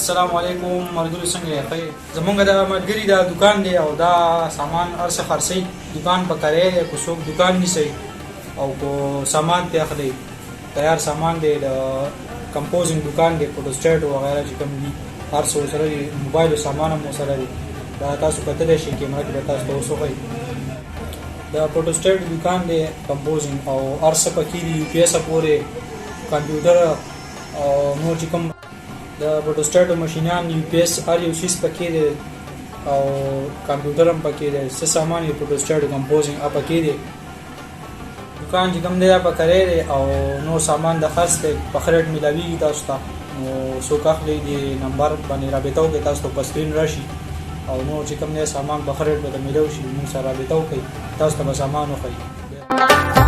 السلام علیکم ملګرو څنګه یې زمونږ د ملګري دا دکان دی او دا سامان ارڅه خرڅي دکان په کرے دی کو څوک دکان نیسي او کو سامان ته اخلي تیار سامان دی د کمپوزینګ دکان دی فوټوسټیټ وغیرہ چې کوم دي هر څه سره موبایل سامان هم سره دی دا تاسو کتلی شئ کیمرا کې تاسو ته وښوي دا فوټوسټیټ دکان دی کمپوزینګ او ارڅه پکې دی یو پی ایس پورې کمپیوټر او نور چې کوم د فوټوسټیټ ماشینان یو پی ایس هر یو شیز پکې دی او کمپیوټر هم پکې دی څه سامان یې فوټوسټیټ کمپوزینګ پکې دی دکان چې کوم دی په کرے دی او نور سامان د خرڅ دی په خرید ملاویږي تاسو ته نو څوک اخلي د نمبر باندې رابطه وکړئ تاسو ته په سکرین راشي او نور چې کوم دی سامان په خرید به د میلاو شي موږ سره رابطه وکړئ تاسو ته به سامان وښیي